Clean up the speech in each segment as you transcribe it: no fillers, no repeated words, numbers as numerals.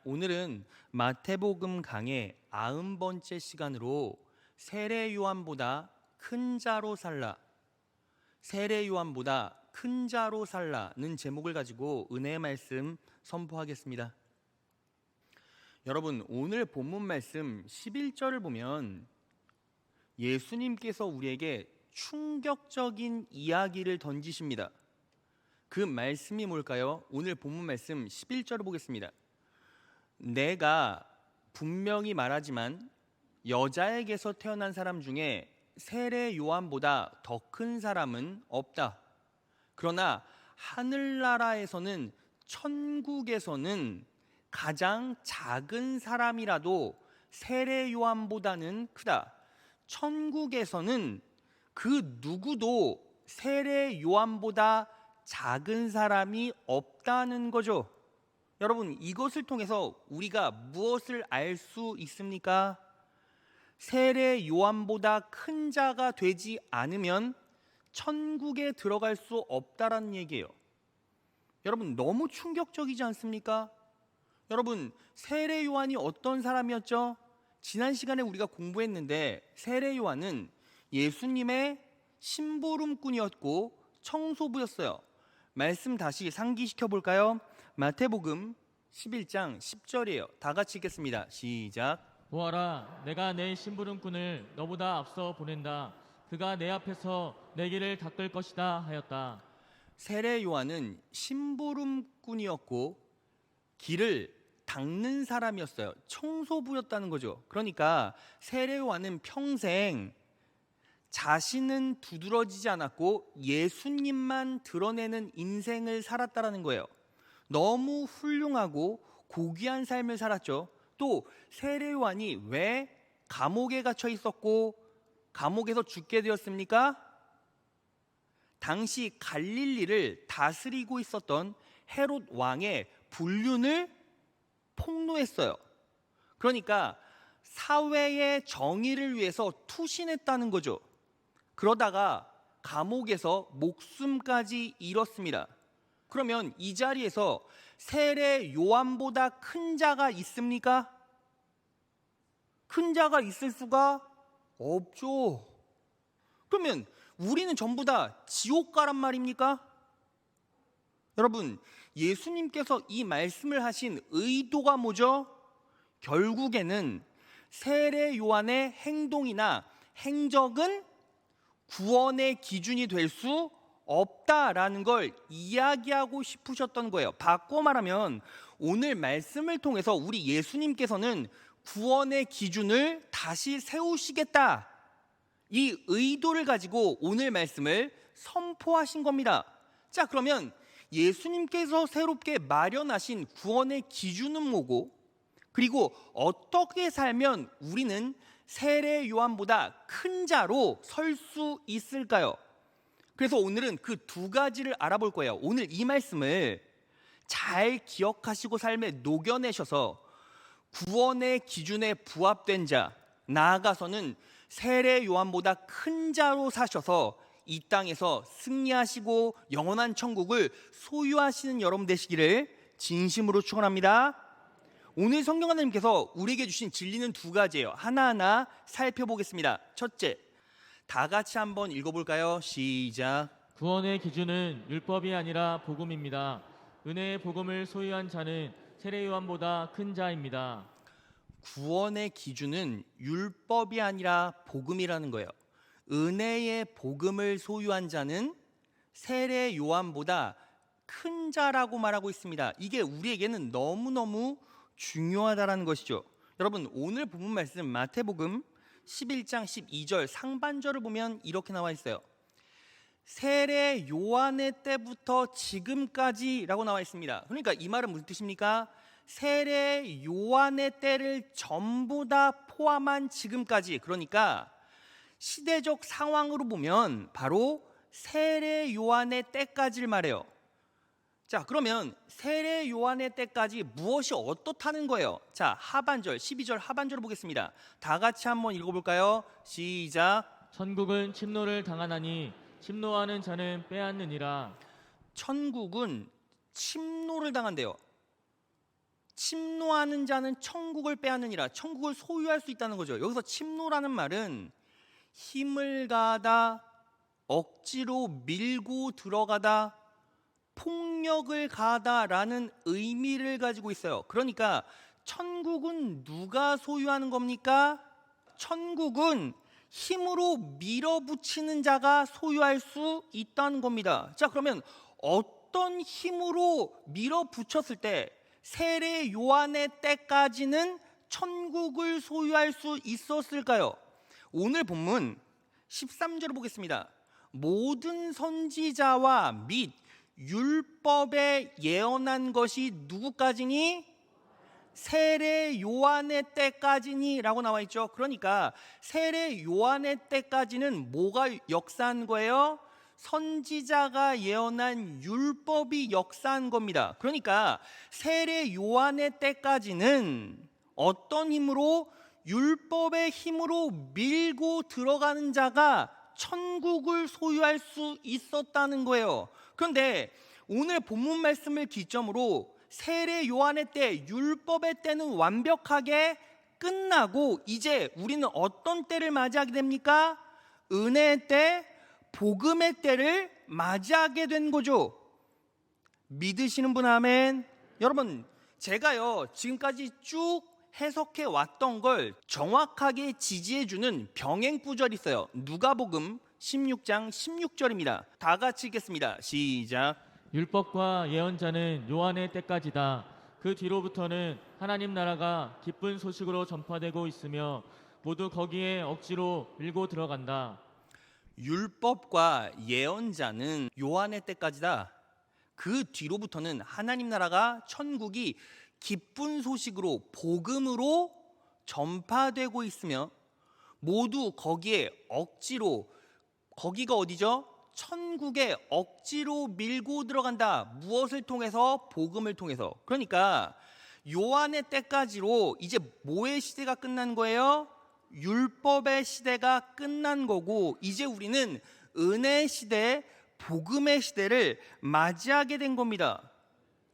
오늘은 마태복음 강의 90번째 시간으로 세례 요한보다 큰 자로 살라, 세례 요한보다 큰 자로 살라는 제목을 가지고 은혜의 말씀 선포하겠습니다. 여러분, 오늘 본문 말씀 11절을 보면 예수님께서 우리에게 충격적인 이야기를 던지십니다. 그 말씀이 뭘까요? 오늘 본문 말씀 11절을 보겠습니다. 내가 분명히 말하지만 여자에게서 태어난 사람 중에 세례 요한보다 더 큰 사람은 없다. 그러나 하늘나라에서는, 천국에서는 가장 작은 사람이라도 세례 요한보다는 크다. 천국에서는 그 누구도 세례 요한보다 작은 사람이 없다는 거죠. 여러분, 이것을 통해서 우리가 무엇을 알 수 있습니까? 세례 요한보다 큰 자가 되지 않으면 천국에 들어갈 수 없다라는 얘기예요. 여러분, 너무 충격적이지 않습니까? 여러분, 세례 요한이 어떤 사람이었죠? 지난 시간에 우리가 공부했는데 세례 요한은 예수님의 심부름꾼이었고 청소부였어요. 말씀 다시 상기시켜 볼까요? 마태복음 11장 10절이에요. 다 같이 읽겠습니다. 시작. 보아라, 내가 내 심부름꾼을 너보다 앞서 보낸다. 그가 내 앞에서 내 길을 닦을 것이다 하였다. 세례 요한은 심부름꾼이었고 길을 닦는 사람이었어요. 청소부였다는 거죠. 그러니까 세례 요한은 평생 자신은 두드러지지 않았고 예수님만 드러내는 인생을 살았다라는 거예요. 너무 훌륭하고 고귀한 삶을 살았죠. 또 세례 요한이 왜 감옥에 갇혀 있었고 감옥에서 죽게 되었습니까? 당시 갈릴리를 다스리고 있었던 헤롯 왕의 불륜을 폭로했어요. 그러니까 사회의 정의를 위해서 투신했다는 거죠. 그러다가 감옥에서 목숨까지 잃었습니다. 그러면 이 자리에서 세례 요한보다 큰 자가 있습니까? 큰 자가 있을 수가 없죠. 그러면 우리는 전부 다 지옥 가란 말입니까? 여러분, 예수님께서 이 말씀을 하신 의도가 뭐죠? 결국에는 세례 요한의 행동이나 행적은 구원의 기준이 될 수 없다라는 걸 이야기하고 싶으셨던 거예요. 바꿔 말하면 오늘 말씀을 통해서 우리 예수님께서는 구원의 기준을 다시 세우시겠다, 이 의도를 가지고 오늘 말씀을 선포하신 겁니다. 자, 그러면 예수님께서 새롭게 마련하신 구원의 기준은 뭐고, 그리고 어떻게 살면 우리는 세례 요한보다 큰 자로 설 수 있을까요? 그래서 오늘은 그 두 가지를 알아볼 거예요. 오늘 이 말씀을 잘 기억하시고 삶에 녹여내셔서 구원의 기준에 부합된 자, 나아가서는 세례 요한보다 큰 자로 사셔서 이 땅에서 승리하시고 영원한 천국을 소유하시는 여러분 되시기를 진심으로 축원합니다. 오늘 성경 하나님께서 우리에게 주신 진리는 두 가지예요. 하나하나 살펴보겠습니다. 첫째, 다 같이 한번 읽어볼까요? 시작. 구원의 기준은 율법이 아니라 복음입니다. 은혜의 복음을 소유한 자는 세례 요한보다 큰 자입니다. 구원의 기준은 율법이 아니라 복음이라는 거예요. 은혜의 복음을 소유한 자는 세례 요한보다 큰 자라고 말하고 있습니다. 이게 우리에게는 너무너무 중요하다라는 것이죠. 여러분, 오늘 본문 말씀 마태복음 11장 12절 상반절을 보면 이렇게 나와 있어요. 세례 요한의 때부터 지금까지라고 나와 있습니다. 그러니까 이 말은 무슨 뜻입니까? 세례 요한의 때를 전부 다 포함한 지금까지, 그러니까 시대적 상황으로 보면 바로 세례 요한의 때까지를 말해요. 자, 그러면 세례 요한의 때까지 무엇이 어떻다는 거예요? 자, 하반절 12절 하반절을 보겠습니다. 다 같이 한번 읽어볼까요? 시작. 천국은 침노를 당하나니 침노하는 자는 빼앗느니라. 천국은 침노를 당한대요. 침노하는 자는 천국을 빼앗느니라. 천국을 소유할 수 있다는 거죠. 여기서 침노라는 말은 힘을 가하다, 억지로 밀고 들어가다, 폭력을 가하다라는 의미를 가지고 있어요. 그러니까 천국은 누가 소유하는 겁니까? 천국은 힘으로 밀어붙이는 자가 소유할 수 있다는 겁니다. 자, 그러면 어떤 힘으로 밀어붙였을 때 세례 요한의 때까지는 천국을 소유할 수 있었을까요? 오늘 본문 13절을 보겠습니다. 모든 선지자와 및 율법에 예언한 것이 누구까지니? 세례 요한의 때까지니 라고 나와 있죠. 그러니까 세례 요한의 때까지는 뭐가 역사한 거예요? 선지자가 예언한 율법이 역사한 겁니다. 그러니까 세례 요한의 때까지는 어떤 힘으로? 율법의 힘으로 밀고 들어가는 자가 천국을 소유할 수 있었다는 거예요. 그런데 오늘 본문 말씀을 기점으로 세례 요한의 때, 율법의 때는 완벽하게 끝나고 이제 우리는 어떤 때를 맞이하게 됩니까? 은혜의 때, 복음의 때를 맞이하게 된 거죠. 믿으시는 분 아멘. 여러분, 제가요 지금까지 쭉 해석해 왔던 걸 정확하게 지지해 주는 병행 구절이 있어요. 누가복음 16장 16절입니다. 다 같이 읽겠습니다. 시작. 율법과 예언자는 요한의 때까지다. 그 뒤로부터는 하나님 나라가 기쁜 소식으로 전파되고 있으며 모두 거기에 억지로 밀고 들어간다. 율법과 예언자는 요한의 때까지다. 그 뒤로부터는 하나님 나라가 천국이 기쁜 소식으로 복음으로 전파되고 있으며 모두 거기에 억지로, 거기가 어디죠? 천국에 억지로 밀고 들어간다. 무엇을 통해서? 복음을 통해서. 그러니까 요한의 때까지로 이제 뭐의 시대가 끝난 거예요? 율법의 시대가 끝난 거고 이제 우리는 은혜의 시대, 복음의 시대를 맞이하게 된 겁니다.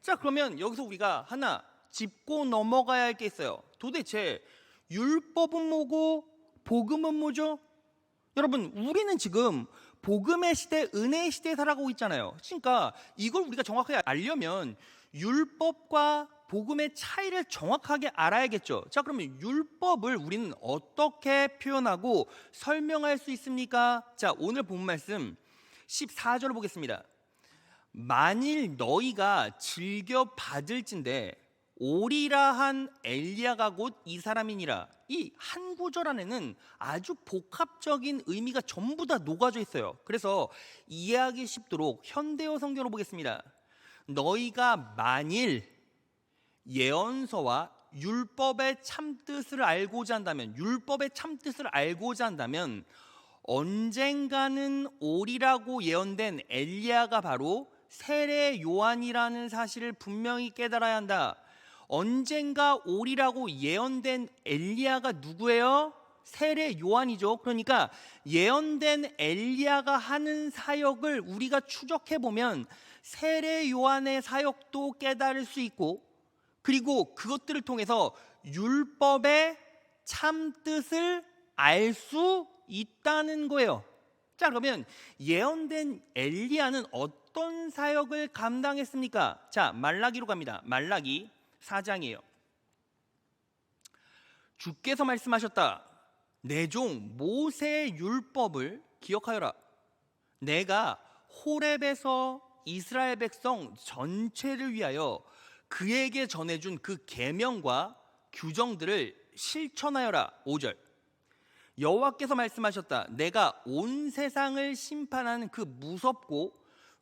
자, 그러면 여기서 우리가 하나 짚고 넘어가야 할 게 있어요. 도대체 율법은 뭐고 복음은 뭐죠? 여러분, 우리는 지금 복음의 시대, 은혜의 시대에 살아가고 있잖아요. 그러니까 이걸 우리가 정확하게 알려면 율법과 복음의 차이를 정확하게 알아야겠죠. 자, 그러면 율법을 우리는 어떻게 표현하고 설명할 수 있습니까? 자, 오늘 본 말씀 14절을 보겠습니다. 만일 너희가 즐겨 받을진대 오리라 한 엘리야가 곧 이 사람이니라. 이 한 구절 안에는 아주 복합적인 의미가 전부 다 녹아져 있어요. 그래서 이해하기 쉽도록 현대어 성경으로 보겠습니다. 너희가 만일 예언서와 율법의 참뜻을 알고자 한다면, 율법의 참뜻을 알고자 한다면 언젠가는 오리라고 예언된 엘리야가 바로 세례 요한이라는 사실을 분명히 깨달아야 한다. 언젠가 오리라고 예언된 엘리야가 누구예요? 세례 요한이죠. 그러니까 예언된 엘리야가 하는 사역을 우리가 추적해 보면 세례 요한의 사역도 깨달을 수 있고, 그리고 그것들을 통해서 율법의 참뜻을 알 수 있다는 거예요. 자, 그러면 예언된 엘리야는 어떤 사역을 감당했습니까? 자, 말라기로 갑니다. 말라기 4장이에요. 주께서 말씀하셨다. 내 종 모세의 율법을 기억하여라. 내가 호렙에서 이스라엘 백성 전체를 위하여 그에게 전해준 그 계명과 규정들을 실천하여라. 5절. 여호와께서 말씀하셨다. 내가 온 세상을 심판하는 그 무섭고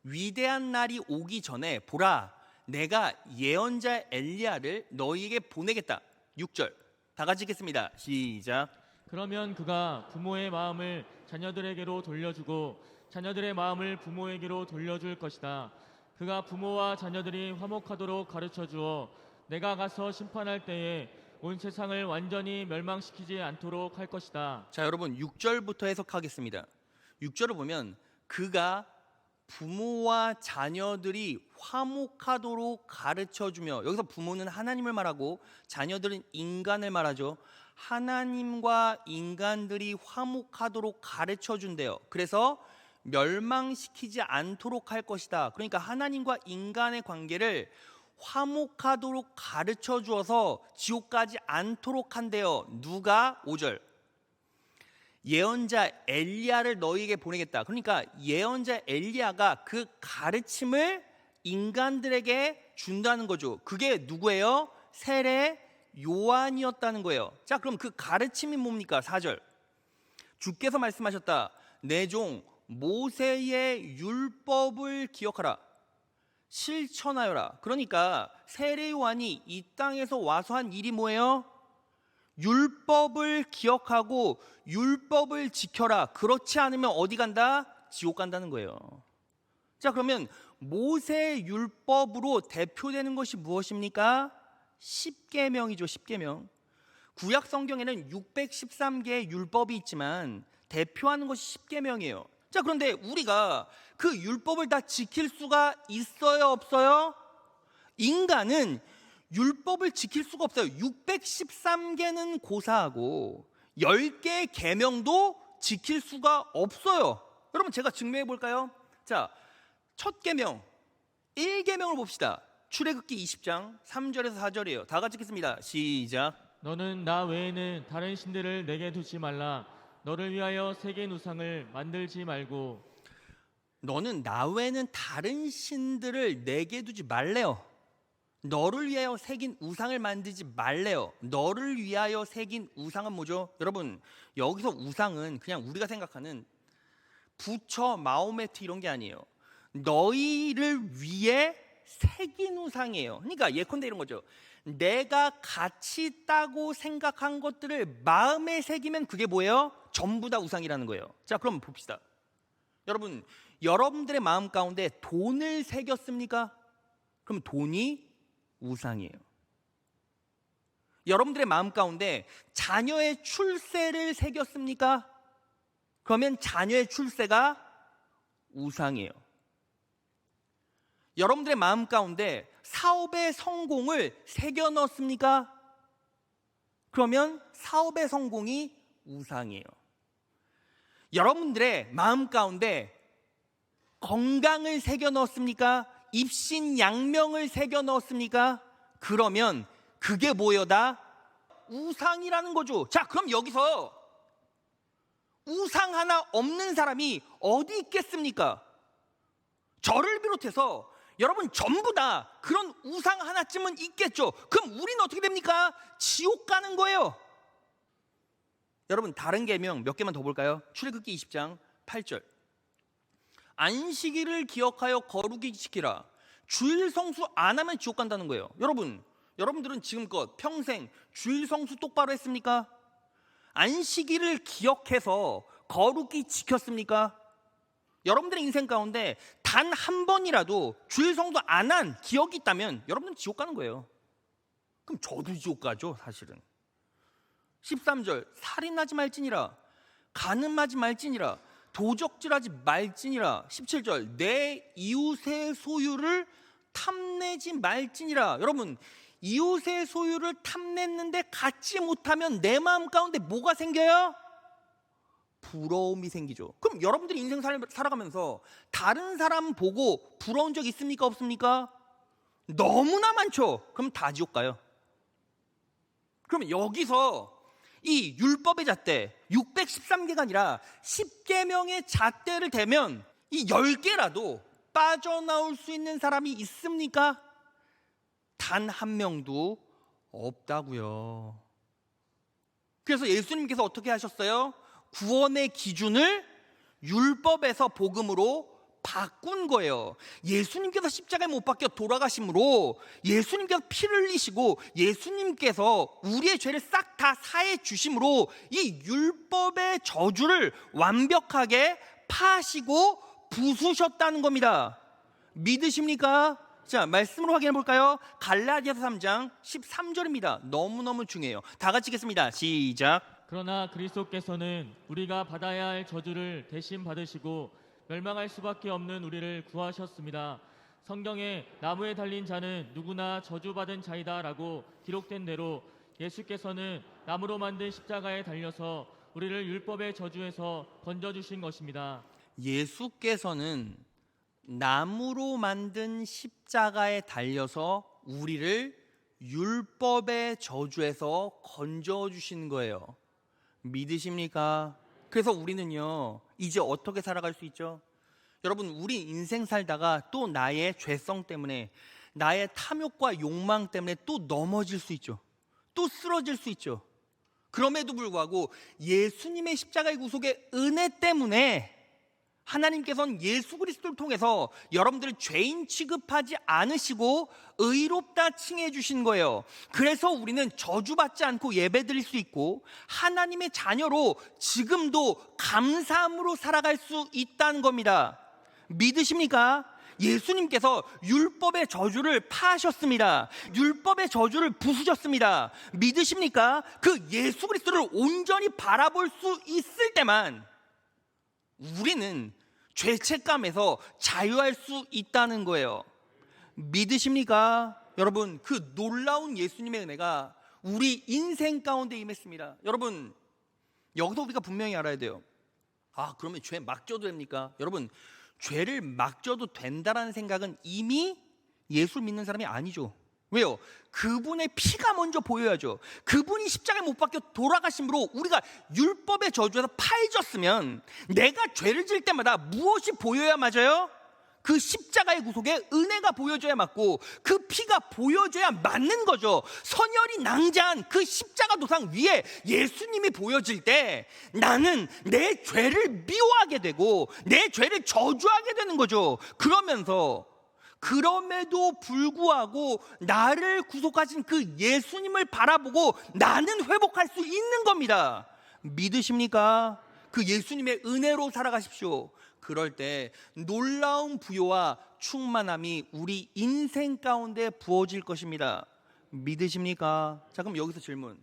위대한 날이 오기 전에 보라, 내가 예언자 엘리야를 너희에게 보내겠다. 6절. 다 같이 읽겠습니다. 시작. 그러면 그가 부모의 마음을 자녀들에게로 돌려주고 자녀들의 마음을 부모에게로 돌려줄 것이다. 그가 부모와 자녀들이 화목하도록 가르쳐 주어 내가 가서 심판할 때에 온 세상을 완전히 멸망시키지 않도록 할 것이다. 자, 여러분 6절부터 해석하겠습니다. 6절을 보면 그가 부모와 자녀들이 화목하도록 가르쳐주며, 여기서 부모는 하나님을 말하고 자녀들은 인간을 말하죠. 하나님과 인간들이 화목하도록 가르쳐준대요. 그래서 멸망시키지 않도록 할 것이다. 그러니까 하나님과 인간의 관계를 화목하도록 가르쳐 주어서 지옥 가지 않도록 한대요. 누가? 5절. 예언자 엘리야를 너희에게 보내겠다. 그러니까 예언자 엘리야가 그 가르침을 인간들에게 준다는 거죠. 그게 누구예요? 세례 요한이었다는 거예요. 자, 그럼 그 가르침이 뭡니까? 4절. 주께서 말씀하셨다. 내 종 모세의 율법을 기억하라. 실천하여라. 그러니까 세례 요한이 이 땅에서 와서 한 일이 뭐예요? 율법을 기억하고 율법을 지켜라. 그렇지 않으면 어디 간다? 지옥 간다는 거예요. 자, 그러면 모세의 율법으로 대표되는 것이 무엇입니까? 십계명이죠. 십계명. 구약 성경에는 613개의 율법이 있지만 대표하는 것이 십계명이에요. 자, 그런데 우리가 그 율법을 다 지킬 수가 있어요, 없어요? 인간은 율법을 지킬 수가 없어요. 613개는 고사하고 10개의 계명도 지킬 수가 없어요. 여러분, 제가 증명해 볼까요? 자, 첫 계명 1계명을 봅시다. 출애굽기 20장 3절에서 4절이에요. 다 같이 읽겠습니다. 시작. 너는 나 외에는 다른 신들을 내게 두지 말라. 너를 위하여 새긴 우상을 만들지 말고. 너는 나 외에는 다른 신들을 내게 두지 말래요. 너를 위하여 새긴 우상을 만들지 말래요. 너를 위하여 새긴 우상은 뭐죠? 여러분, 여기서 우상은 그냥 우리가 생각하는 부처, 마호메트 이런 게 아니에요. 너희를 위해 새긴 우상이에요. 그러니까 예컨대 이런 거죠. 내가 가치 있다고 생각한 것들을 마음에 새기면 그게 뭐예요? 전부 다 우상이라는 거예요. 자, 그럼 봅시다. 여러분, 여러분들의 마음 가운데 돈을 새겼습니까? 그럼 돈이 우상이에요. 여러분들의 마음 가운데 자녀의 출세를 새겼습니까? 그러면 자녀의 출세가 우상이에요. 여러분들의 마음 가운데 사업의 성공을 새겨 넣었습니까? 그러면 사업의 성공이 우상이에요. 여러분들의 마음 가운데 건강을 새겨 넣었습니까? 입신양명을 새겨 넣었습니까? 그러면 그게 뭐여다? 우상이라는 거죠. 자, 그럼 여기서 우상 하나 없는 사람이 어디 있겠습니까? 저를 비롯해서 여러분 전부 다 그런 우상 하나쯤은 있겠죠. 그럼 우리는 어떻게 됩니까? 지옥 가는 거예요. 여러분, 다른 계명 몇 개만 더 볼까요? 출애굽기 20장 8절. 안식일을 기억하여 거룩히 지키라. 주일 성수 안 하면 지옥 간다는 거예요. 여러분들은 지금껏 평생 주일 성수 똑바로 했습니까? 안식일을 기억해서 거룩히 지켰습니까? 여러분들의 인생 가운데 단 한 번이라도 주일 성수 안 한 기억이 있다면 여러분은 지옥 가는 거예요. 그럼 저도 지옥 가죠, 사실은. 13절. 살인하지 말지니라. 간음하지 말지니라. 도적질하지 말지니라. 17절. 내 이웃의 소유를 탐내지 말지니라. 여러분, 이웃의 소유를 탐냈는데 갖지 못하면 내 마음 가운데 뭐가 생겨요? 부러움이 생기죠. 그럼 여러분들이 인생 살아가면서 다른 사람 보고 부러운 적 있습니까? 없습니까? 너무나 많죠. 그럼 다 지옥 가요. 그러면 여기서 이 율법의 잣대 613개가 아니라 10계명의 잣대를 대면 이 10개라도 빠져나올 수 있는 사람이 있습니까? 단 한 명도 없다고요. 그래서 예수님께서 어떻게 하셨어요? 구원의 기준을 율법에서 복음으로 바꾼 거예요. 예수님께서 십자가에 못 박혀 돌아가심으로 예수님께서 피를 흘리시고 예수님께서 우리의 죄를 싹 다 사해 주심으로 이 율법의 저주를 완벽하게 파시고 부수셨다는 겁니다. 믿으십니까? 자, 말씀으로 확인해 볼까요? 갈라디아서 3장 13절입니다. 너무너무 중요해요. 다 같이 읽겠습니다. 시작. 그러나 그리스도께서는 우리가 받아야 할 저주를 대신 받으시고 멸망할 수밖에 없는 우리를 구하셨습니다. 성경에 나무에 달린 자는 누구나 저주받은 자이다라고 기록된 대로 예수께서는 나무로 만든 십자가에 달려서 우리를 율법의 저주에서 건져주신 것입니다. 예수께서는 나무로 만든 십자가에 달려서 우리를 율법의 저주에서 건져 주시는 거예요. 믿으십니까? 그래서 우리는요, 이제 어떻게 살아갈 수 있죠? 여러분, 우리 인생 살다가 또 나의 죄성 때문에, 나의 탐욕과 욕망 때문에 또 넘어질 수 있죠. 또 쓰러질 수 있죠. 그럼에도 불구하고 예수님의 십자가의 구속의 은혜 때문에 하나님께서는 예수 그리스도를 통해서 여러분들을 죄인 취급하지 않으시고 의롭다 칭해 주신 거예요. 그래서 우리는 저주받지 않고 예배드릴 수 있고 하나님의 자녀로 지금도 감사함으로 살아갈 수 있다는 겁니다. 믿으십니까? 예수님께서 율법의 저주를 파하셨습니다. 율법의 저주를 부수셨습니다. 믿으십니까? 그 예수 그리스도를 온전히 바라볼 수 있을 때만 우리는 죄책감에서 자유할 수 있다는 거예요. 믿으십니까? 여러분, 그 놀라운 예수님의 은혜가 우리 인생 가운데 임했습니다. 여러분, 여기서 우리가 분명히 알아야 돼요. 그러면 죄 막 져도 됩니까? 여러분, 죄를 막 져도 된다라는 생각은 이미 예수를 믿는 사람이 아니죠. 왜요? 그분의 피가 먼저 보여야죠. 그분이 십자가에 못 박혀 돌아가심으로 우리가 율법의 저주에서 파해졌으면 내가 죄를 지을 때마다 무엇이 보여야 맞아요? 그 십자가의 구속에 은혜가 보여줘야 맞고 그 피가 보여줘야 맞는 거죠. 선혈이 낭자한 그 십자가 도상 위에 예수님이 보여질 때 나는 내 죄를 미워하게 되고 내 죄를 저주하게 되는 거죠. 그럼에도 불구하고 나를 구속하신 그 예수님을 바라보고 나는 회복할 수 있는 겁니다. 믿으십니까? 그 예수님의 은혜로 살아가십시오. 그럴 때 놀라운 부요와 충만함이 우리 인생 가운데 부어질 것입니다. 믿으십니까? 자, 그럼 여기서 질문.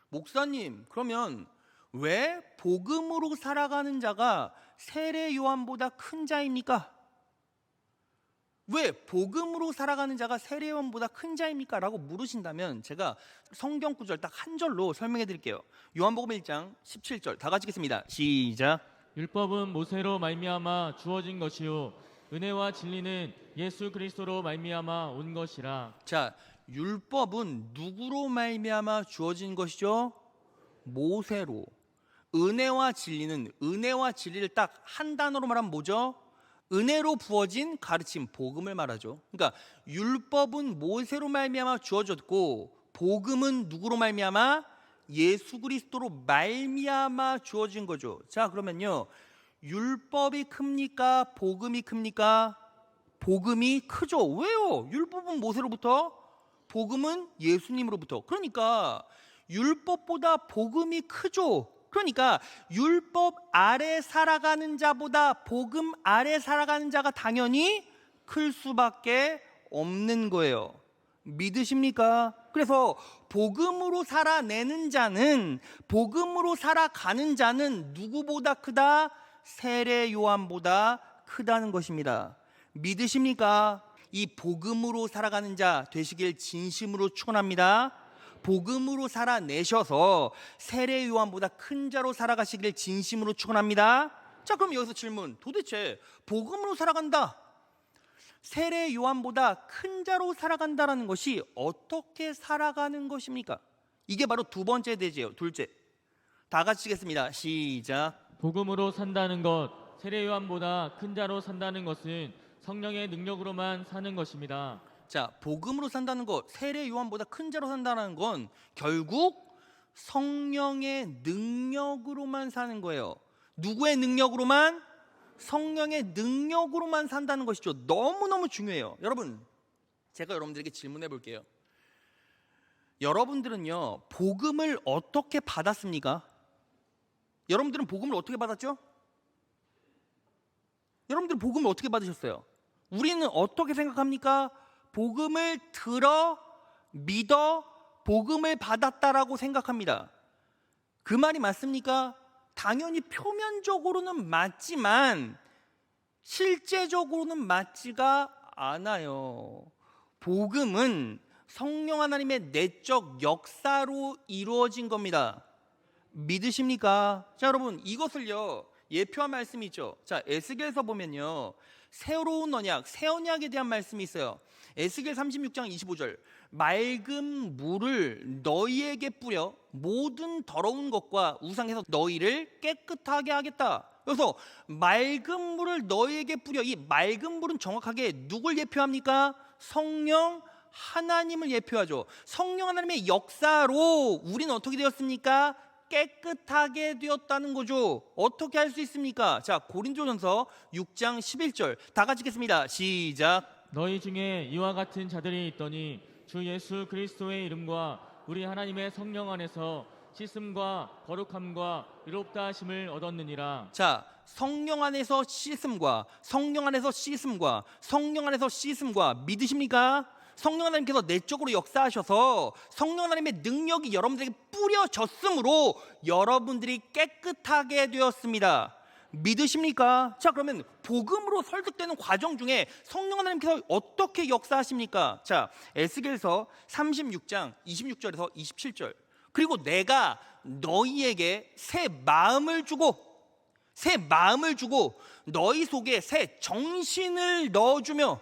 목사님, 그러면 왜 복음으로 살아가는 자가 세례 요한보다 큰 자입니까? 왜 복음으로 살아가는 자가 세례 요한보다 큰 자입니까? 라고 물으신다면 제가 성경 구절 딱 한 절로 설명해 드릴게요. 요한복음 1장 17절 다 같이 읽겠습니다. 시작. 율법은 모세로 말미암아 주어진 것이요 은혜와 진리는 예수 그리스도로 말미암아 온 것이라. 자, 율법은 누구로 말미암아 주어진 것이죠? 모세로. 은혜와 진리는, 은혜와 진리를 딱 한 단어로 말하면 뭐죠? 은혜로 부어진 가르침, 복음을 말하죠. 그러니까 율법은 모세로 말미암아 주어졌고 복음은 누구로 말미암아? 예수 그리스도로 말미암아 주어진 거죠. 자, 그러면요, 율법이 큽니까? 복음이 큽니까? 복음이 크죠. 왜요? 율법은 모세로부터, 복음은 예수님으로부터. 그러니까 율법보다 복음이 크죠. 그러니까 율법 아래 살아가는 자보다 복음 아래 살아가는 자가 당연히 클 수밖에 없는 거예요. 믿으십니까? 그래서 복음으로 살아내는 자는, 복음으로 살아가는 자는 누구보다 크다? 세례 요한보다 크다는 것입니다. 믿으십니까? 이 복음으로 살아가는 자 되시길 진심으로 축원합니다. 복음으로 살아내셔서 세례 요한보다 큰 자로 살아가시길 진심으로 축원합니다. 자, 그럼 여기서 질문. 도대체 복음으로 살아간다, 세례 요한보다 큰 자로 살아간다라는 것이 어떻게 살아가는 것입니까? 이게 바로 두 번째 대지예요. 둘째. 다 같이 읽겠습니다. 시작. 복음으로 산다는 것, 세례 요한보다 큰 자로 산다는 것은 성령의 능력으로만 사는 것입니다. 자, 복음으로 산다는 것, 세례 요한보다 큰 자로 산다는 건 결국 성령의 능력으로만 사는 거예요. 누구의 능력으로만? 성령의 능력으로만 산다는 것이죠. 너무너무 중요해요. 여러분, 제가 여러분들에게 질문해 볼게요. 여러분들은요, 복음을 어떻게 받았습니까? 여러분들은 복음을 어떻게 받았죠? 여러분들은 복음을 어떻게 받으셨어요? 우리는 어떻게 생각합니까? 복음을 들어 믿어 복음을 받았다라고 생각합니다. 그 말이 맞습니까? 당연히 표면적으로는 맞지만 실제적으로는 맞지가 않아요. 복음은 성령 하나님의 내적 역사로 이루어진 겁니다. 믿으십니까? 자, 여러분, 이것을요 예표한 말씀이 있죠. 자, 에스겔서 보면요 새로운 언약, 새 언약에 대한 말씀이 있어요. 에스겔 36장 25절, 맑은 물을 너희에게 뿌려 모든 더러운 것과 우상에서 너희를 깨끗하게 하겠다. 그래서 맑은 물을 너희에게 뿌려, 이 맑은 물은 정확하게 누굴 예표합니까? 성령 하나님을 예표하죠. 성령 하나님의 역사로 우리는 어떻게 되었습니까? 깨끗하게 되었다는 거죠. 어떻게 할 수 있습니까? 자, 고린도전서 6장 11절 다 같이 읽겠습니다. 시작. 너희 중에 이와 같은 자들이 있더니 주 예수 그리스도의 이름과 우리 하나님의 성령 안에서 씻음과 거룩함과 의롭다 하심을 얻었느니라. 자, 성령 안에서 씻음과 성령 안에서 씻음과 성령 안에서 씻음과 믿으십니까? 성령 하나님께서 내적으로 역사하셔서 성령 하나님의 능력이 여러분들에게 뿌려졌으므로 여러분들이 깨끗하게 되었습니다. 믿으십니까? 자, 그러면 복음으로 설득되는 과정 중에 성령 하나님께서 어떻게 역사하십니까? 자, 에스겔서 36장 26절에서 27절. 그리고 내가 너희에게 새 마음을 주고 너희 속에 새 정신을 넣어주며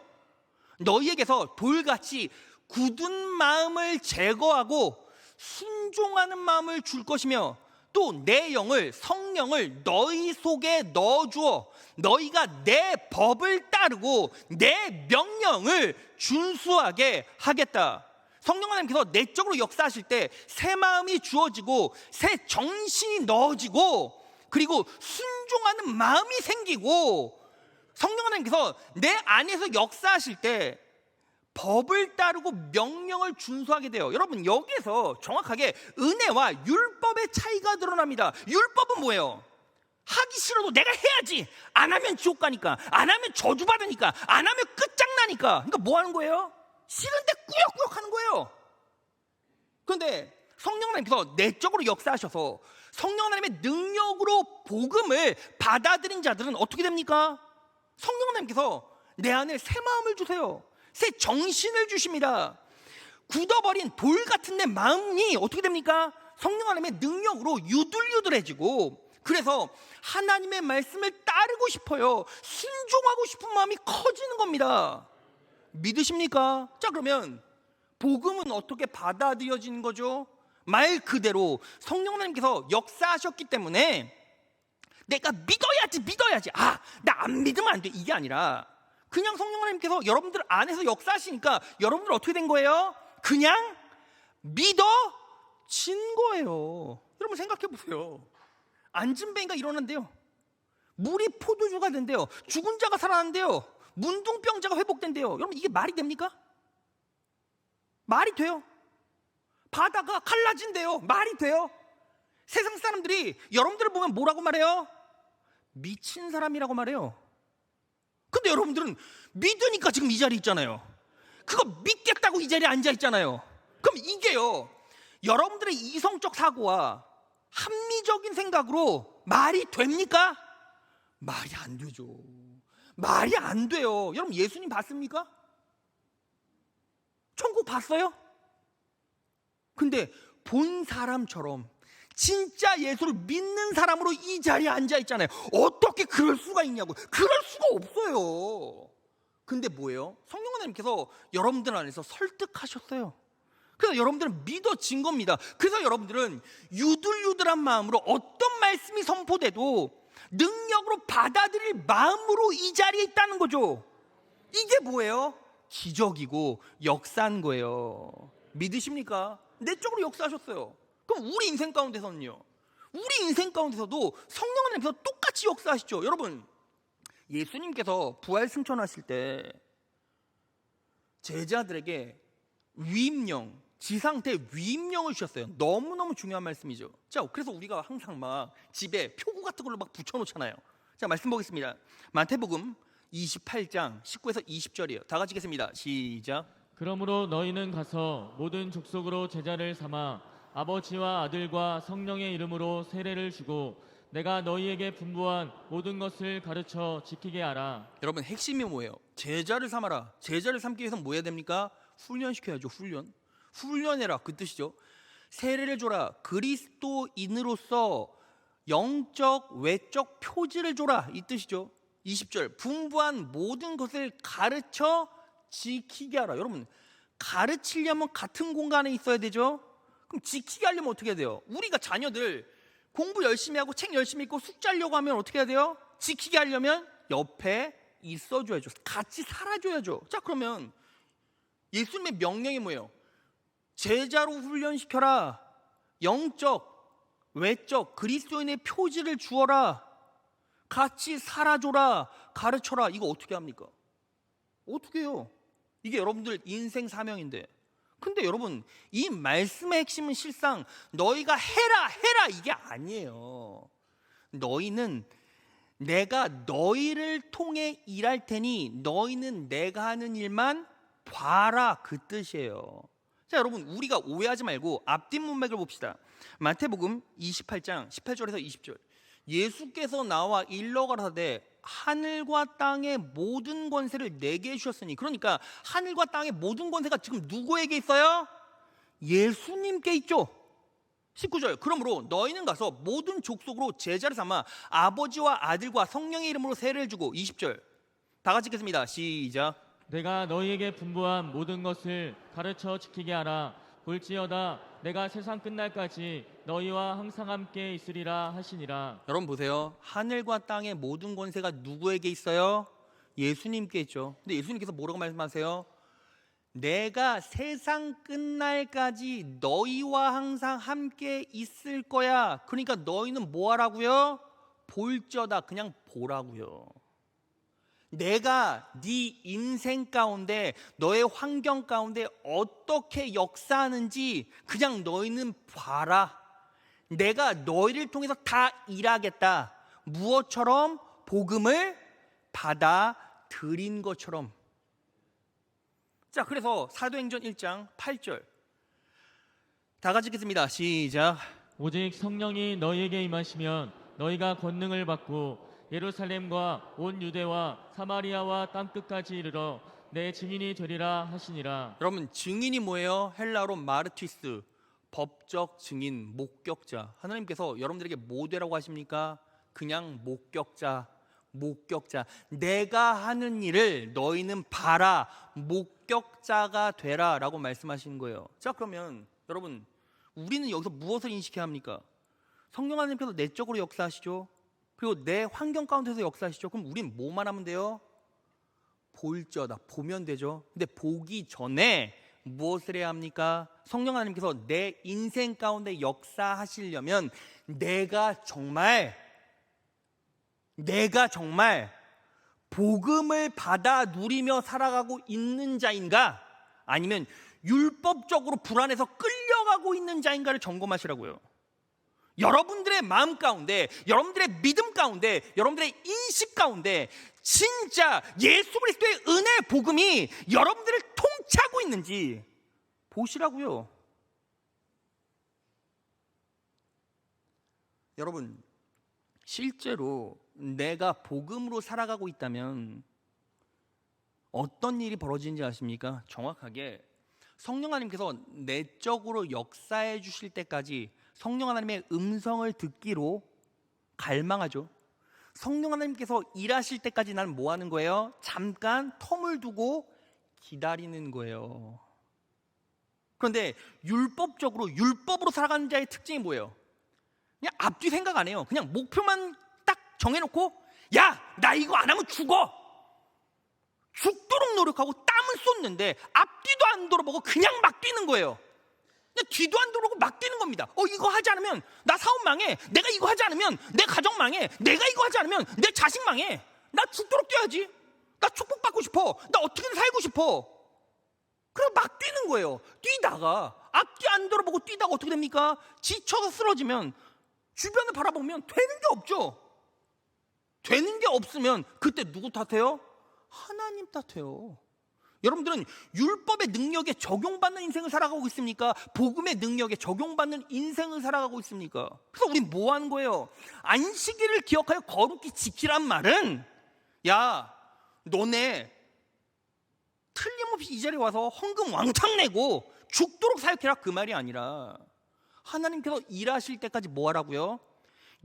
너희에게서 돌같이 굳은 마음을 제거하고 순종하는 마음을 줄 것이며 또 내 영을 성령을 너희 속에 넣어주어 너희가 내 법을 따르고 내 명령을 준수하게 하겠다. 성령 하나님께서 내적으로 역사하실 때 새 마음이 주어지고 새 정신이 넣어지고 그리고 순종하는 마음이 생기고 성령 하나님께서 내 안에서 역사하실 때 법을 따르고 명령을 준수하게 돼요. 여러분, 여기에서 정확하게 은혜와 율법의 차이가 드러납니다. 율법은 뭐예요? 하기 싫어도 내가 해야지. 안 하면 지옥 가니까, 안 하면 저주받으니까, 안 하면 끝장나니까. 그러니까 뭐 하는 거예요? 싫은데 꾸역꾸역 하는 거예요. 그런데 성령 하나님께서 내적으로 역사하셔서 성령 하나님의 능력으로 복음을 받아들인 자들은 어떻게 됩니까? 성령 하나님께서 내 안에 새 마음을 주세요. 새 정신을 주십니다. 굳어버린 돌 같은 내 마음이 어떻게 됩니까? 성령 하나님의 능력으로 유들유들해지고 그래서 하나님의 말씀을 따르고 싶어요. 순종하고 싶은 마음이 커지는 겁니다. 믿으십니까? 자, 그러면 복음은 어떻게 받아들여지는 거죠? 말 그대로 성령 하나님께서 역사하셨기 때문에 내가 믿어야지. 나 안 믿으면 안 돼. 이게 아니라 그냥 성령 하나님께서 여러분들 안에서 역사하시니까 여러분들 어떻게 된 거예요? 그냥 믿어진 거예요. 여러분 생각해 보세요. 안진뱅이가 일어난대요. 물이 포도주가 된대요. 죽은 자가 살아난대요. 문둥병자가 회복된대요. 여러분 이게 말이 됩니까? 말이 돼요? 바다가 갈라진대요. 말이 돼요? 세상 사람들이 여러분들을 보면 뭐라고 말해요? 미친 사람이라고 말해요. 근데 여러분들은 믿으니까 지금 이 자리에 있잖아요. 그거 믿겠다고 이 자리에 앉아 있잖아요. 그럼 이게요, 여러분들의 이성적 사고와 합리적인 생각으로 말이 됩니까? 말이 안 되죠. 말이 안 돼요. 여러분 예수님 봤습니까? 천국 봤어요? 근데 본 사람처럼 진짜 예수를 믿는 사람으로 이 자리에 앉아 있잖아요. 어떻게 그럴 수가 있냐고. 그럴 수가 없어요. 근데 뭐예요? 성령 하나님께서 여러분들 안에서 설득하셨어요. 그래서 여러분들은 믿어진 겁니다. 그래서 여러분들은 유들유들한 마음으로 어떤 말씀이 선포돼도 능력으로 받아들일 마음으로 이 자리에 있다는 거죠. 이게 뭐예요? 기적이고 역사인 거예요. 믿으십니까? 내적으로 역사하셨어요. 그럼 우리 인생 가운데서는요, 우리 인생 가운데서도 성령 하나님께서 똑같이 역사하시죠. 여러분, 예수님께서 부활 승천하실 때 제자들에게 위임령, 지상태 위임령을 주셨어요. 너무너무 중요한 말씀이죠. 자, 그래서 우리가 항상 막 집에 표구 같은 걸로 막 붙여놓잖아요. 자, 말씀 보겠습니다. 마태복음 28장 19에서 20절이에요. 다 같이 읽겠습니다. 시작. 그러므로 너희는 가서 모든 족속으로 제자를 삼아 아버지와 아들과 성령의 이름으로 세례를 주고 내가 너희에게 분부한 모든 것을 가르쳐 지키게 하라. 여러분 핵심이 뭐예요? 제자를 삼아라. 제자를 삼기 위해서 뭐 해야 됩니까? 훈련시켜야죠. 훈련해라 그 뜻이죠. 세례를 줘라. 그리스도인으로서 영적 외적 표지를 줘라 이 뜻이죠. 20절 분부한 모든 것을 가르쳐 지키게 하라. 여러분 가르치려면 같은 공간에 있어야 되죠. 그럼 지키게 하려면 어떻게 해야 돼요? 우리가 자녀들 공부 열심히 하고 책 열심히 읽고 숙제하려고 하면 어떻게 해야 돼요? 지키게 하려면 옆에 있어줘야죠. 같이 살아줘야죠. 자 그러면 예수님의 명령이 뭐예요? 제자로 훈련시켜라. 영적 외적 그리스도인의 표지를 주어라. 같이 살아줘라. 가르쳐라. 이거 어떻게 합니까? 어떻게 해요? 이게 여러분들 인생 사명인데. 근데 여러분 이 말씀의 핵심은 실상 너희가 해라 이게 아니에요. 너희는 내가 너희를 통해 일할 테니 너희는 내가 하는 일만 봐라 그 뜻이에요. 자 여러분 우리가 오해하지 말고 앞뒷 문맥을 봅시다. 마태복음 28장 18절에서 20절 예수께서 나와 일러 가라사대 하늘과 땅의 모든 권세를 내게 주셨으니 그러니까 하늘과 땅의 모든 권세가 지금 누구에게 있어요? 예수님께 있죠. 19절 그러므로 너희는 가서 모든 족속으로 제자를 삼아 아버지와 아들과 성령의 이름으로 세례를 주고 20절 다 같이 읽겠습니다. 시작. 내가 너희에게 분부한 모든 것을 가르쳐 지키게 하라. 볼지어다 내가 세상 끝날까지 너희와 항상 함께 있으리라 하시니라. 여러분 보세요. 하늘과 땅의 모든 권세가 누구에게 있어요? 예수님께 있죠. 근데 예수님께서 뭐라고 말씀하세요? 내가 세상 끝날까지 너희와 항상 함께 있을 거야. 그러니까 너희는 뭐 하라고요? 볼지어다 그냥 보라고요. 내가 네 인생 가운데 너의 환경 가운데 어떻게 역사하는지 그냥 너희는 봐라. 내가 너희를 통해서 다 일하겠다. 무엇처럼? 복음을 받아 들인 것처럼. 자 그래서 사도행전 1장 8절 다 같이 읽겠습니다. 시작. 오직 성령이 너희에게 임하시면 너희가 권능을 받고 예루살렘과 온 유대와 사마리아와 땅끝까지 이르러 내 증인이 되리라 하시니라. 여러분 증인이 뭐예요? 헬라어로 마르티스, 법적 증인, 목격자. 하나님께서 여러분들에게 뭐 되라고 하십니까? 그냥 목격자. 내가 하는 일을 너희는 봐라. 목격자가 되라 라고 말씀하시는 거예요. 자 그러면 여러분 우리는 여기서 무엇을 인식해야 합니까? 성령 하나님께서 내적으로 역사하시죠. 그리고 내 환경 가운데서 역사하시죠. 그럼 우린 뭐만 하면 돼요? 볼지어다 보면 되죠. 근데 보기 전에 무엇을 해야 합니까? 성령 하나님께서 내 인생 가운데 역사하시려면 내가 정말 복음을 받아 누리며 살아가고 있는 자인가? 아니면 율법적으로 불안해서 끌려가고 있는 자인가를 점검하시라고요. 여러분들의 마음 가운데, 여러분들의 믿음 가운데, 여러분들의 인식 가운데 진짜 예수 그리스도의 은혜의 복음이 여러분들을 통차고 있는지 보시라고요. 여러분 실제로 내가 복음으로 살아가고 있다면 어떤 일이 벌어지는지 아십니까? 정확하게 성령 하나님께서 내적으로 역사해 주실 때까지 성령 하나님의 음성을 듣기로 갈망하죠. 성령 하나님께서 일하실 때까지 나는 뭐 하는 거예요? 잠깐 텀을 두고 기다리는 거예요. 그런데 율법으로 살아가는 자의 특징이 뭐예요? 그냥 앞뒤 생각 안 해요. 그냥 목표만 딱 정해놓고 야, 나 이거 안 하면 죽도록 노력하고 땀을 쏟는데 앞뒤도 안 돌아보고 그냥 막 뛰는 거예요. 그냥 뒤도 안 돌아보고 막 뛰는 겁니다. 이거 하지 않으면 나 사업 망해. 내가 이거 하지 않으면 내 가정 망해. 내가 이거 하지 않으면 내 자식 망해. 나 죽도록 뛰어야지. 나 축복받고 싶어. 나 어떻게든 살고 싶어. 그래서 막 뛰는 거예요. 뛰다가 앞뒤 안 돌아보고 뛰다가 어떻게 됩니까? 지쳐서 쓰러지면 주변을 바라보면 되는 게 없죠. 되는 게 없으면 그때 누구 탓해요? 하나님 탓해요. 여러분들은 율법의 능력에 적용받는 인생을 살아가고 있습니까? 복음의 능력에 적용받는 인생을 살아가고 있습니까? 그래서 우리 뭐 하는 거예요? 안식일을 기억하여 거룩히 지키란 말은, 야, 너네 틀림없이 이 자리에 와서 헌금 왕창 내고 죽도록 사역해라, 그 말이 아니라 하나님께서 일하실 때까지 뭐 하라고요?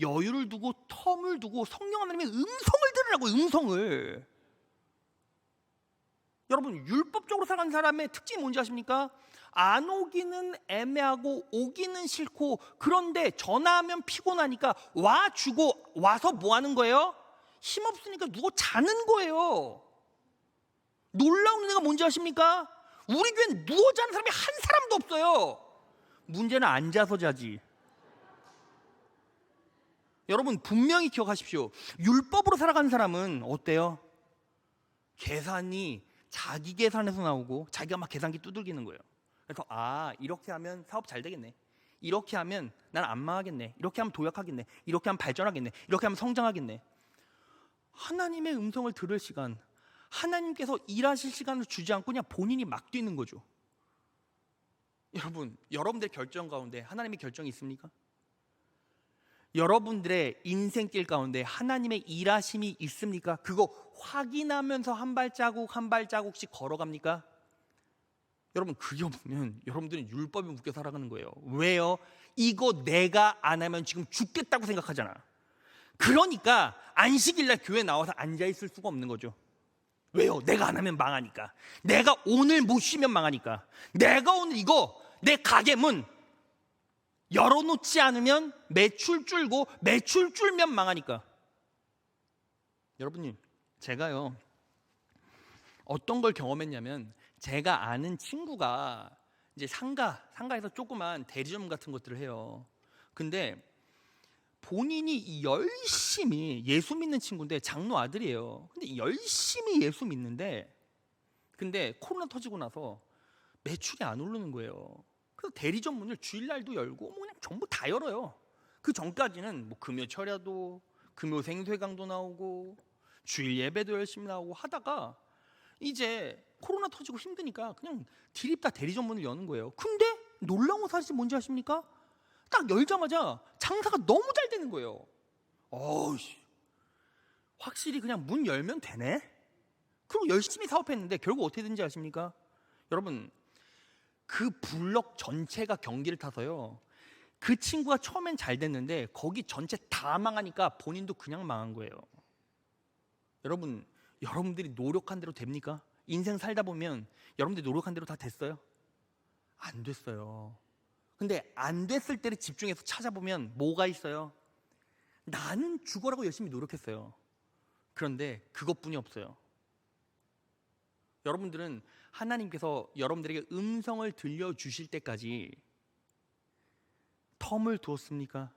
여유를 두고 텀을 두고 성령 하나님의 음성을 들으라고, 음성을. 여러분, 율법적으로 살아가는 사람의 특징이 뭔지 아십니까? 안 오기는 애매하고 오기는 싫고, 그런데 전화하면 피곤하니까 와주고, 와서 뭐 하는 거예요? 힘없으니까 누워 자는 거예요. 놀라운 은혜가 뭔지 아십니까? 우리 교회는 누워 자는 사람이 한 사람도 없어요. 문제는 앉아서 자지. 여러분, 분명히 기억하십시오. 율법으로 살아가는 사람은 어때요? 계산이 자기 계산에서 나오고 자기가 막 계산기 두들기는 거예요. 그래서 이렇게 하면 사업 잘 되겠네, 이렇게 하면 난 안 망하겠네, 이렇게 하면 도약하겠네, 이렇게 하면 발전하겠네, 이렇게 하면 성장하겠네. 하나님의 음성을 들을 시간, 하나님께서 일하실 시간을 주지 않고 그냥 본인이 막 뛰는 거죠. 여러분, 여러분들의 결정 가운데 하나님의 결정이 있습니까? 여러분들의 인생길 가운데 하나님의 일하심이 있습니까? 그거 확인하면서 한 발자국 한 발자국씩 걸어갑니까? 여러분, 그게 없으면 여러분들은 율법에 묶여 살아가는 거예요. 왜요? 이거 내가 안 하면 지금 죽겠다고 생각하잖아. 그러니까 안식일날 교회 나와서 앉아있을 수가 없는 거죠. 왜요? 내가 안 하면 망하니까. 내가 오늘 못 쉬면 망하니까. 내가 오늘 이거 내 가게 문 열어놓지 않으면 매출 줄고, 매출 줄면 망하니까. 여러분님, 제가요 어떤 걸 경험했냐면, 제가 아는 친구가 이제 상가에서 조그만 대리점 같은 것들을 해요. 근데 본인이 열심히 예수 믿는 친구인데, 장로 아들이에요. 근데 열심히 예수 믿는데, 근데 코로나 터지고 나서 매출이 안 오르는 거예요. 그래서 대리점 문을 주일날도 열고 그냥 전부 다 열어요. 그 전까지는 뭐 금요 철야도, 금요 생쇠강도 나오고 주일 예배도 열심히 나오고 하다가, 이제 코로나 터지고 힘드니까 그냥 디립다 대리점 문을 여는 거예요. 근데 놀라운 사실이 뭔지 아십니까? 딱 열자마자 장사가 너무 잘 되는 거예요. 확실히 그냥 문 열면 되네. 그리고 열심히 사업했는데 결국 어떻게 된지 아십니까? 여러분, 그 블럭 전체가 경기를 타서요, 그 친구가 처음엔 잘 됐는데 거기 전체 다 망하니까 본인도 그냥 망한 거예요. 여러분, 여러분들이 노력한 대로 됩니까? 인생 살다 보면 여러분들이 노력한 대로 다 됐어요? 안 됐어요. 근데 안 됐을 때를 집중해서 찾아보면 뭐가 있어요? 나는 죽어라고 열심히 노력했어요. 그런데 그것뿐이 없어요. 여러분들은 하나님께서 여러분들에게 음성을 들려주실 때까지 텀을 두었습니까?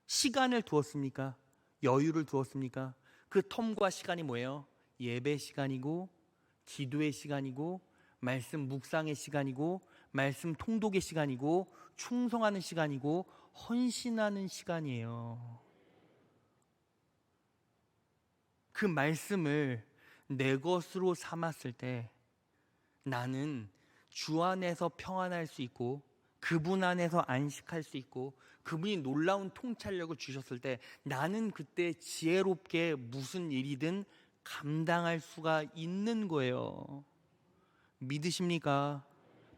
시간을 두었습니까? 여유를 두었습니까? 그 텀과 시간이 뭐예요? 예배 시간이고, 기도의 시간이고, 말씀 묵상의 시간이고, 말씀 통독의 시간이고, 충성하는 시간이고, 헌신하는 시간이에요. 그 말씀을 내 것으로 삼았을 때 나는 주 안에서 평안할 수 있고, 그분 안에서 안식할 수 있고, 그분이 놀라운 통찰력을 주셨을 때 나는 그때 지혜롭게 무슨 일이든 감당할 수가 있는 거예요. 믿으십니까?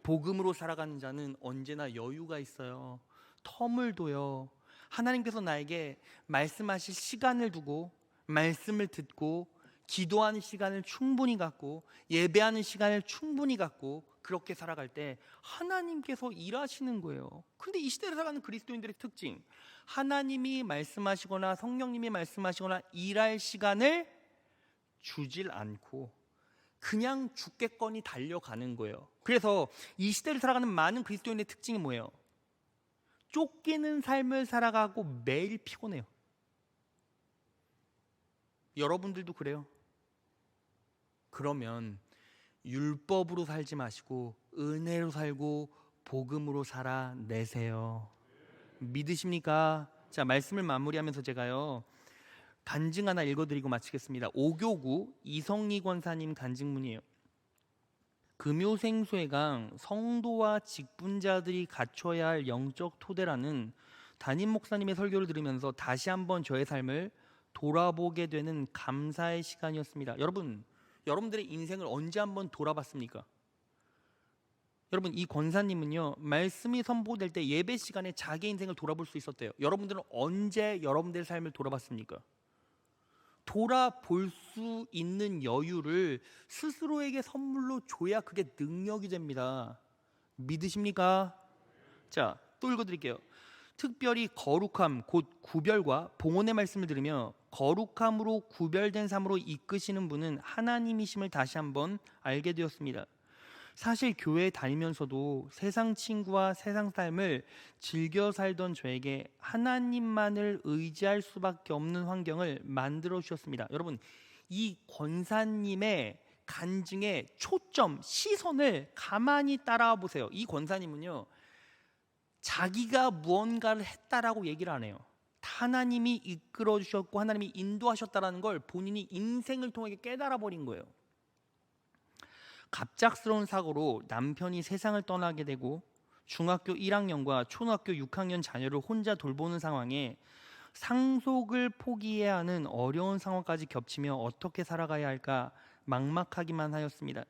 복음으로 살아가는 자는 언제나 여유가 있어요. 텀을 둬요. 하나님께서 나에게 말씀하실 시간을 두고, 말씀을 듣고, 기도하는 시간을 충분히 갖고, 예배하는 시간을 충분히 갖고, 그렇게 살아갈 때 하나님께서 일하시는 거예요. 근데 이 시대에 살아가는 그리스도인들의 특징, 하나님이 말씀하시거나 성령님이 말씀하시거나 일할 시간을 주질 않고 그냥 죽겠거니 달려가는 거예요. 그래서 이 시대를 살아가는 많은 그리스도인의 특징이 뭐예요? 쫓기는 삶을 살아가고 매일 피곤해요. 여러분들도 그래요? 그러면 율법으로 살지 마시고 은혜로 살고 복음으로 살아내세요. 믿으십니까? 자, 말씀을 마무리하면서 제가요 간증 하나 읽어드리고 마치겠습니다. 5교구 이성리 권사님 간증문이에요. 금요생수회강 성도와 직분자들이 갖춰야 할 영적 토대라는 담임 목사님의 설교를 들으면서 다시 한번 저의 삶을 돌아보게 되는 감사의 시간이었습니다. 여러분들의 인생을 언제 한번 돌아봤습니까? 여러분, 이 권사님은요, 말씀이 선포될 때 예배 시간에 자기 인생을 돌아볼 수 있었대요. 여러분들은 언제 여러분들의 삶을 돌아봤습니까? 돌아볼 수 있는 여유를 스스로에게 선물로 줘야 그게 능력이 됩니다. 믿으십니까? 자, 또 읽어드릴게요. 특별히 거룩함 곧 구별과 봉헌의 말씀을 들으며 거룩함으로 구별된 삶으로 이끄시는 분은 하나님이심을 다시 한번 알게 되었습니다. 사실 교회에 다니면서도 세상 친구와 세상 삶을 즐겨 살던 저에게 하나님만을 의지할 수밖에 없는 환경을 만들어 주셨습니다. 여러분, 이 권사님의 간증의 초점, 시선을 가만히 따라와 보세요. 이 권사님은요, 자기가 무언가를 했다라고 얘기를 안 해요. 하나님이 이끌어 주셨고 하나님이 인도하셨다라는 걸 본인이 인생을 통해 깨달아 버린 거예요. 갑작스러운 사고로 남편이 세상을 떠나게 되고 중학교 1학년과 초등학교 6학년 자녀를 혼자 돌보는 상황에 상속을 포기해야 하는 어려운 상황까지 겹치며 어떻게 살아가야 할까 막막하기만 하였습니다.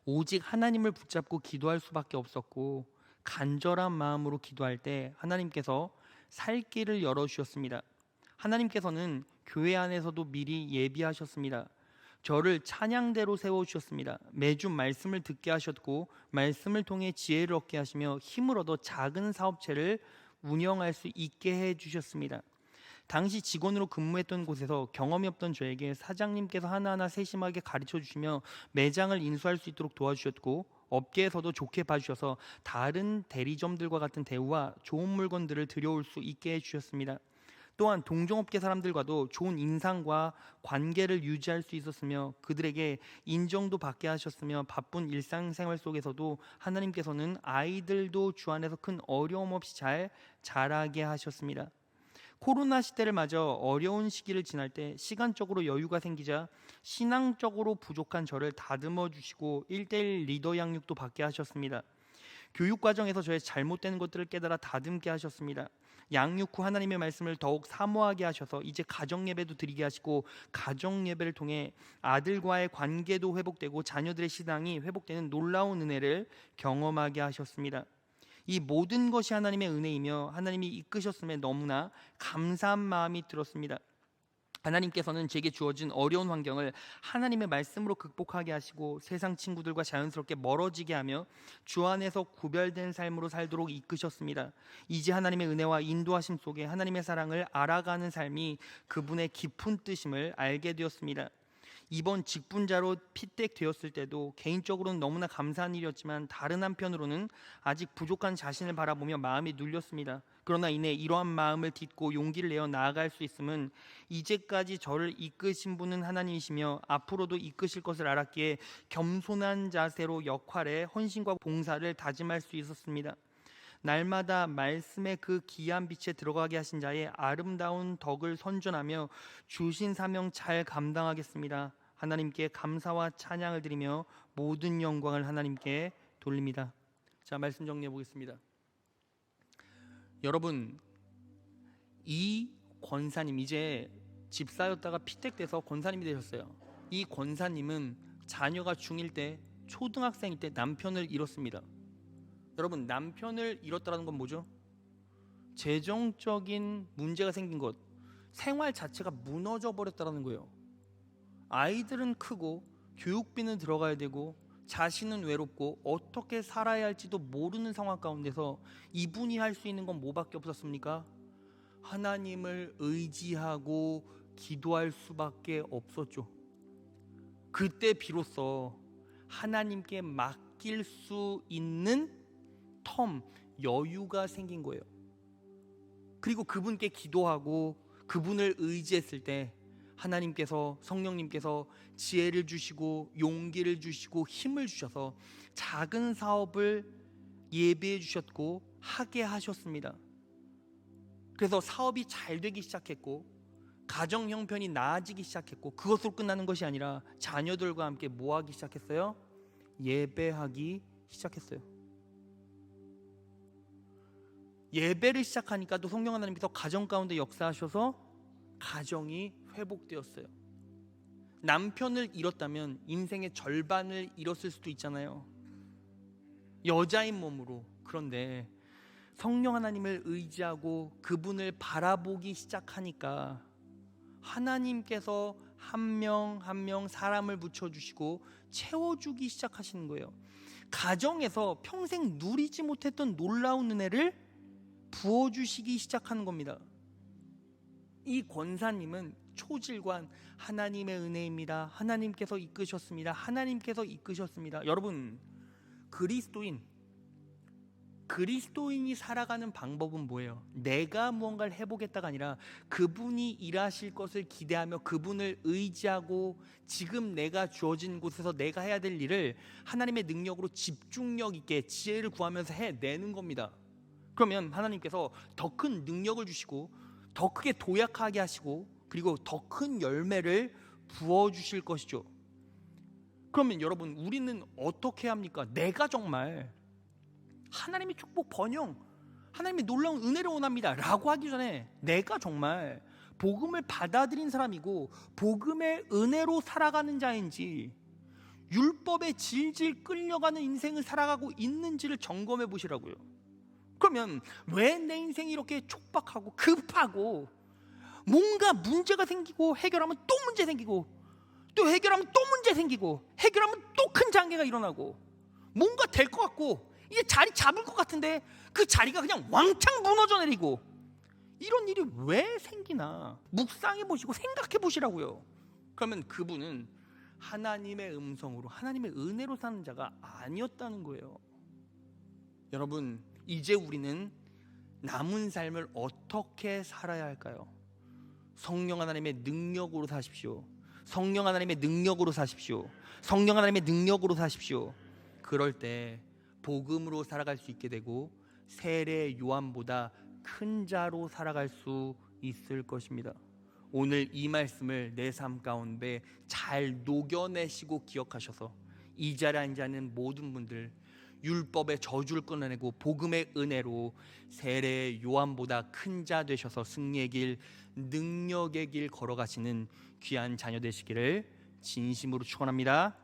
오직 하나님을 붙잡고 기도할 수밖에 없었고 간절한 마음으로 기도할 때 하나님께서 살 길을 열어주셨습니다. 하나님께서는 교회 안에서도 미리 예비하셨습니다. 저를 찬양대로 세워주셨습니다. 매주 말씀을 듣게 하셨고 말씀을 통해 지혜를 얻게 하시며 힘을 얻어 작은 사업체를 운영할 수 있게 해주셨습니다. 당시 직원으로 근무했던 곳에서 경험이 없던 저에게 사장님께서 하나하나 세심하게 가르쳐주시며 매장을 인수할 수 있도록 도와주셨고 업계에서도 좋게 봐주셔서 다른 대리점들과 같은 대우와 좋은 물건들을 들여올 수 있게 해주셨습니다. 또한 동종업계 사람들과도 좋은 인상과 관계를 유지할 수 있었으며 그들에게 인정도 받게 하셨으며 바쁜 일상생활 속에서도 하나님께서는 아이들도 주 안에서 큰 어려움 없이 잘 자라게 하셨습니다. 코로나 시대를 맞아 어려운 시기를 지날 때 시간적으로 여유가 생기자 신앙적으로 부족한 저를 다듬어 주시고 1:1 리더 양육도 받게 하셨습니다. 교육 과정에서 저의 잘못된 것들을 깨달아 다듬게 하셨습니다. 양육 후 하나님의 말씀을 더욱 사모하게 하셔서 이제 가정 예배도 드리게 하시고 가정 예배를 통해 아들과의 관계도 회복되고 자녀들의 신앙이 회복되는 놀라운 은혜를 경험하게 하셨습니다. 이 모든 것이 하나님의 은혜이며 하나님이 이끄셨음에 너무나 감사한 마음이 들었습니다. 하나님께서는 제게 주어진 어려운 환경을 하나님의 말씀으로 극복하게 하시고 세상 친구들과 자연스럽게 멀어지게 하며 주 안에서 구별된 삶으로 살도록 이끄셨습니다. 이제 하나님의 은혜와 인도하심 속에 하나님의 사랑을 알아가는 삶이 그분의 깊은 뜻임을 알게 되었습니다. 이번 직분자로 피택되었을 때도 개인적으로는 너무나 감사한 일이었지만 다른 한편으로는 아직 부족한 자신을 바라보며 마음이 눌렸습니다. 그러나 이내 이러한 마음을 딛고 용기를 내어 나아갈 수 있음은 이제까지 저를 이끄신 분은 하나님이시며 앞으로도 이끄실 것을 알았기에 겸손한 자세로 역할에 헌신과 봉사를 다짐할 수 있었습니다. 날마다 말씀의 그 귀한 빛에 들어가게 하신 자의 아름다운 덕을 선전하며 주신 사명 잘 감당하겠습니다. 하나님께 감사와 찬양을 드리며 모든 영광을 하나님께 돌립니다. 자, 말씀 정리해 보겠습니다. 여러분, 이 권사님 이제 집사였다가 피택돼서 권사님이 되셨어요. 이 권사님은 자녀가 중1 때 초등학생일 때 남편을 잃었습니다. 여러분, 남편을 잃었다는 건 뭐죠? 재정적인 문제가 생긴 것, 생활 자체가 무너져 버렸다는 거예요. 아이들은 크고 교육비는 들어가야 되고 자신은 외롭고 어떻게 살아야 할지도 모르는 상황 가운데서 이분이 할 수 있는 건 뭐밖에 없었습니까? 하나님을 의지하고 기도할 수밖에 없었죠. 그때 비로소 하나님께 맡길 수 있는 텀, 여유가 생긴 거예요. 그리고 그분께 기도하고 그분을 의지했을 때 하나님께서, 성령님께서 지혜를 주시고 용기를 주시고 힘을 주셔서 작은 사업을 예비해 주셨고 하게 하셨습니다. 그래서 사업이 잘 되기 시작했고 가정 형편이 나아지기 시작했고 그것으로 끝나는 것이 아니라 자녀들과 함께 뭐 하기 시작했어요? 예배하기 시작했어요. 예배를 시작하니까 또 성령 하나님께서 가정 가운데 역사하셔서 가정이 회복되었어요. 남편을 잃었다면 인생의 절반을 잃었을 수도 있잖아요. 여자인 몸으로. 그런데 성령 하나님을 의지하고 그분을 바라보기 시작하니까 하나님께서 한 명 한 명 사람을 붙여주시고 채워주기 시작하시는 거예요. 가정에서 평생 누리지 못했던 놀라운 은혜를 부어주시기 시작하는 겁니다. 이 권사님은 초질관 하나님의 은혜입니다. 하나님께서 이끄셨습니다. 하나님께서 이끄셨습니다. 여러분, 그리스도인이 살아가는 방법은 뭐예요? 내가 무언가를 해보겠다가 아니라 그분이 일하실 것을 기대하며 그분을 의지하고 지금 내가 주어진 곳에서 내가 해야 될 일을 하나님의 능력으로 집중력 있게 지혜를 구하면서 해내는 겁니다. 그러면 하나님께서 더 큰 능력을 주시고 더 크게 도약하게 하시고 그리고 더 큰 열매를 부어주실 것이죠. 그러면 여러분, 우리는 어떻게 합니까? 내가 정말 하나님의 축복 번영, 하나님의 놀라운 은혜를 원합니다 라고 하기 전에 내가 정말 복음을 받아들인 사람이고 복음의 은혜로 살아가는 자인지, 율법에 질질 끌려가는 인생을 살아가고 있는지를 점검해 보시라고요. 그러면 왜 내 인생이 이렇게 촉박하고 급하고 뭔가 문제가 생기고 해결하면 또 문제 생기고 또 해결하면 또 문제 생기고 해결하면 또 큰 장애가 일어나고 뭔가 될 것 같고 이제 자리 잡을 것 같은데 그 자리가 그냥 왕창 무너져 내리고 이런 일이 왜 생기나 묵상해 보시고 생각해 보시라고요. 그러면 그분은 하나님의 음성으로 하나님의 은혜로 사는 자가 아니었다는 거예요. 여러분, 이제 우리는 남은 삶을 어떻게 살아야 할까요? 성령 하나님의 능력으로 사십시오. 성령 하나님의 능력으로 사십시오. 성령 하나님의 능력으로 사십시오. 그럴 때 복음으로 살아갈 수 있게 되고 세례 요한보다 큰 자로 살아갈 수 있을 것입니다. 오늘 이 말씀을 내 삶 가운데 잘 녹여내시고 기억하셔서 이 자리에 앉아있는 모든 분들 율법의 저주를 끊어내고 복음의 은혜로 세례 요한보다 큰 자 되셔서 승리의 길, 능력의 길 걸어가시는 귀한 자녀 되시기를 진심으로 축원합니다.